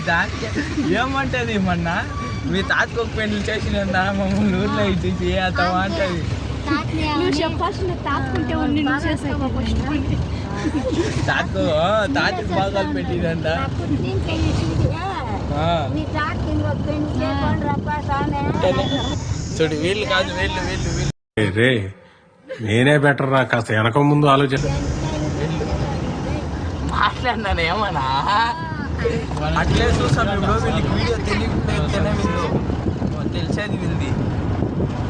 దానికి ఏమంటది మొన్న మీ తాతకు ఒక పెళ్లి చేసిన మమ్మల్ని ఊర్లో ఇచ్చేసి అత అంటది. తాతకు బాగాలు పెట్టిందంట. చూడు వీళ్ళు కాదు వీళ్ళు రే నేనే బెటర్ రా, కాస్త వెనక ముందు ఆలోచన. మాట్లాడినాను ఏమన్నా అట్లే చూస్తాం. ఇప్పుడు వీళ్ళకి వీడియో తెలియకుండానే వీళ్ళు తెలిసేది వీళ్ళది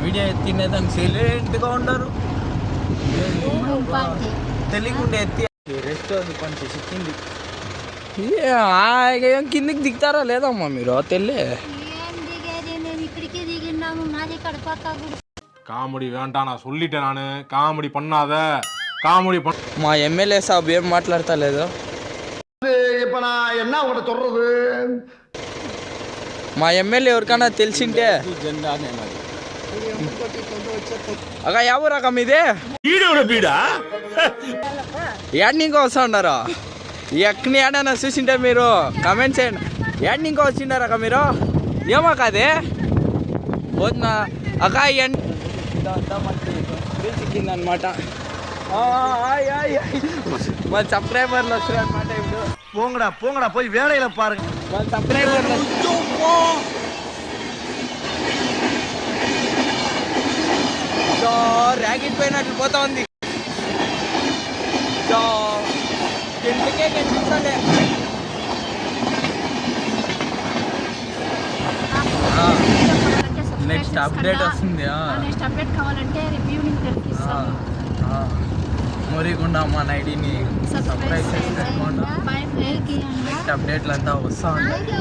వీడియో తినేదాన్ని సైలెంట్గా ఉండరు. తెలియకుండా ఎత్తి రెస్ట్ కొంచెం సిక్కింది. ఏం కిందికి దిగుతారా లేదమ్మా మీరు తెల్లే காமெடி வேண்டாம் நான் சொல்லிட்டேன். நானு காமெடி பண்ணாத, காமெடி பண்ண. మా ఎమ్మెల్యే సాబ్ ఏం మాట్లాడతా లేదు. இப்ப நான் என்ன உங்கள்கிட்ட சொல்றது? మా ఎమ్మెల్యే ఎవరికైనా తెలిసింటే అక్క ఎవరక మీదే ఏడ్ని ఇంకా వస్తా ఉన్నారు. ఎక్కని ఏడైనా చూసింటే మీరు కమెంట్ చేయండి. ఏడ్ని ఇంకా వచ్చిండారు అక్క మీరు ఏమో కాదే పోతున్నా అక్క. చిక్కిందనమాట. మన సబ్స్క్రైబర్లు వస్తారు అనమాట. ఇప్పుడు போங்கடா போய் வேலையில பாருங்க. మన సబ్స్క్రైబర్లు ర్యాకెట్ పోయినట్లు పోతా ఉంది. ఎందుకే కనిపిస్తాలే. నెక్స్ట్ అప్డేట్ వస్తుంది. నెక్స్ట్ అప్డేట్ కావాలంటే రివ్యూ మురిగుండా మన ఐడిని సబ్స్క్రైబ్ చేసి పెట్టుకోండి. నెక్స్ట్ అప్డేట్లు అంతా వస్తూ ఉంటాయి.